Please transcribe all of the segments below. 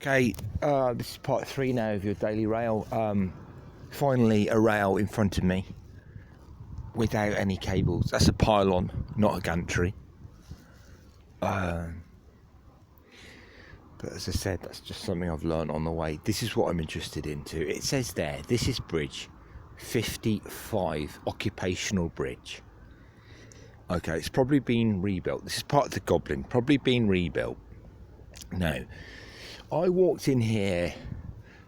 Okay, this is part 3 now of your daily rail. Finally a rail in front of me without any cables. That's a pylon, not a gantry. But as I said, that's just something I've learned on the way. This is what I'm interested into. It says there, this is bridge 55, occupational bridge. Okay, it's probably been rebuilt. This is part of the Goblin, probably been rebuilt. Now, I walked in here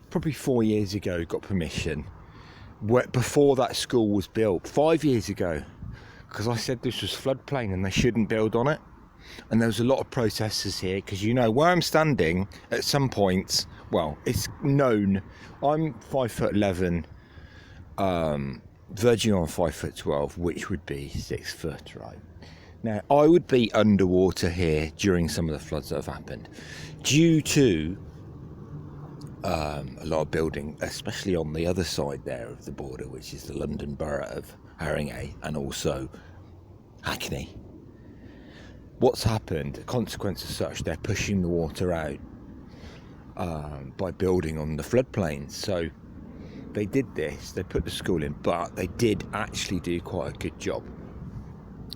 probably 4 years ago, got permission, before that school was built, 5 years ago, because I said this was floodplain and they shouldn't build on it. And there was a lot of protesters here, because you know where I'm standing at some points, well, it's known, I'm 5'11", verging on 5'12", which would be 6 foot, right? Now, I would be underwater here during some of the floods that have happened, due to a lot of building, especially on the other side there of the border, which is the London borough of Haringey and also Hackney. What's happened, the consequence of such, they're pushing the water out by building on the floodplains. So they did this, they put the school in, but they did actually do quite a good job.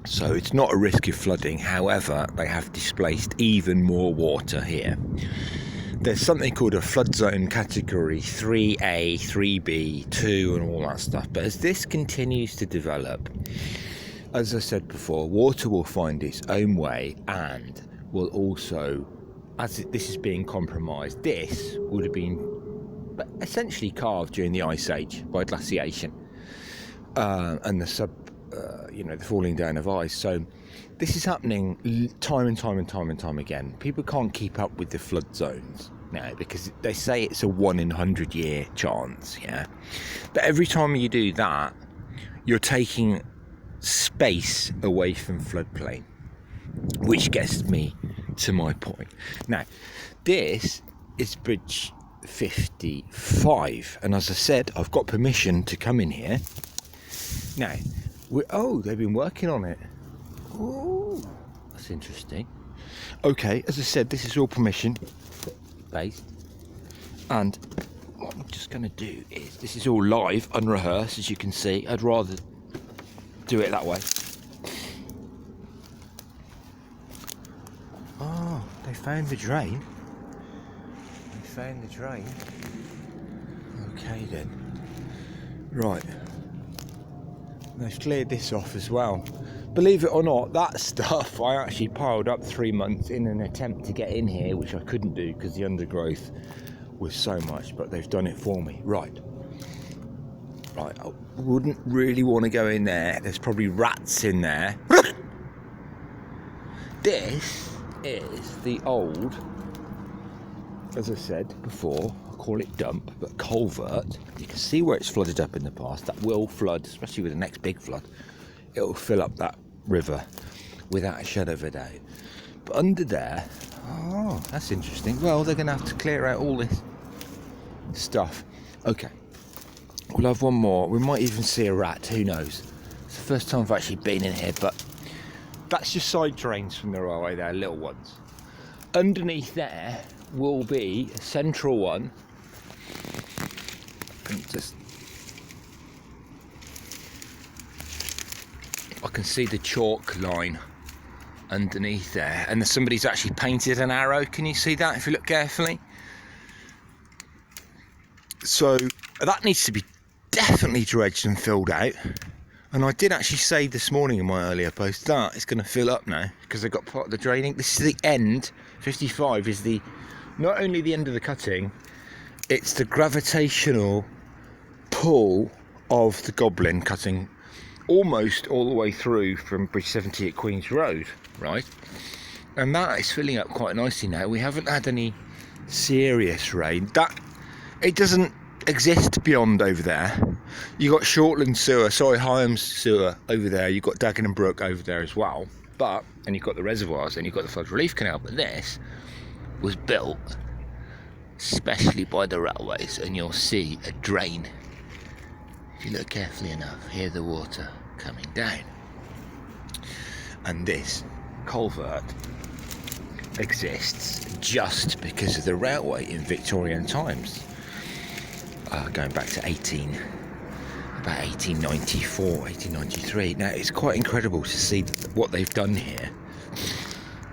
So it's not a risk of flooding. However, they have displaced even more water here. There's something called a flood zone category 3A, 3B, 2 and all that stuff. But as this continues to develop, as I said before, water will find its own way and will also, this is being compromised, this would have been essentially carved during the Ice Age by glaciation and the the falling down of ice. So this is happening time and time again. People can't keep up with the flood zones now because they say it's a 1 in 100 year chance, yeah. But every time you do that, you're taking space away from floodplain, which gets me to my point. Now, this is bridge 55, and as I said, I've got permission to come in here. Now, they've been working on it. Oh, that's interesting. Okay, as I said, this is all permission based, and what I'm just going to do is, this is all live, unrehearsed, as you can see. I'd rather do it that way. Oh, they found the drain. Okay then. Right. They've cleared this off as well. Believe it or not, that stuff I actually piled up 3 months in an attempt to get in here, which I couldn't do because the undergrowth was so much, but they've done it for me. Right, I wouldn't really want to go in there. There's probably rats in there. This is the old, as I said before, I call it dump, but culvert. You can see where it's flooded up in the past. That will flood, especially with the next big flood. It will fill up that river without a shadow of a doubt. But under there, oh, that's interesting. Well, they're going to have to clear out all this stuff. Okay, we'll have one more. We might even see a rat, who knows. It's the first time I've actually been in here, but that's just side drains from the railway there, little ones. Underneath there will be a central one. I can see the chalk line underneath there, and somebody's actually painted an arrow. Can you see that if you look carefully? So that needs to be definitely dredged and filled out. And I did actually say this morning in my earlier post that it's going to fill up now because they've got part of the draining. This is the end. 55 is not only the end of the cutting, it's the gravitational pull of the Goblin cutting almost all the way through from Bridge 70 at Queen's Road, right? And that is filling up quite nicely now. We haven't had any serious rain. It doesn't exist beyond over there. You got Shortland Sewer, Higham Sewer over there. You've got Dagenham Brook over there as well. And you've got the reservoirs, and you've got the flood relief canal. But this was built especially by the railways, and you'll see a drain. If you look carefully enough, hear the water coming down. And this culvert exists just because of the railway in Victorian times, going back to 1894, 1893. Now, it's quite incredible to see what they've done here.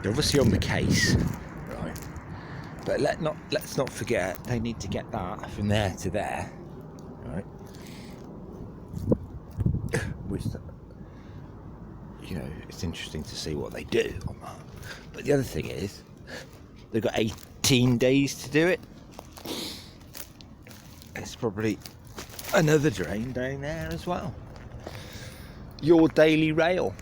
They're obviously on the case, right? But let's not forget, they need to get that from there to there, right? Which, you know, it's interesting to see what they do on that. But the other thing is, they've got 18 days to do it. It's probably another drain down there as well. Your Daily Rail.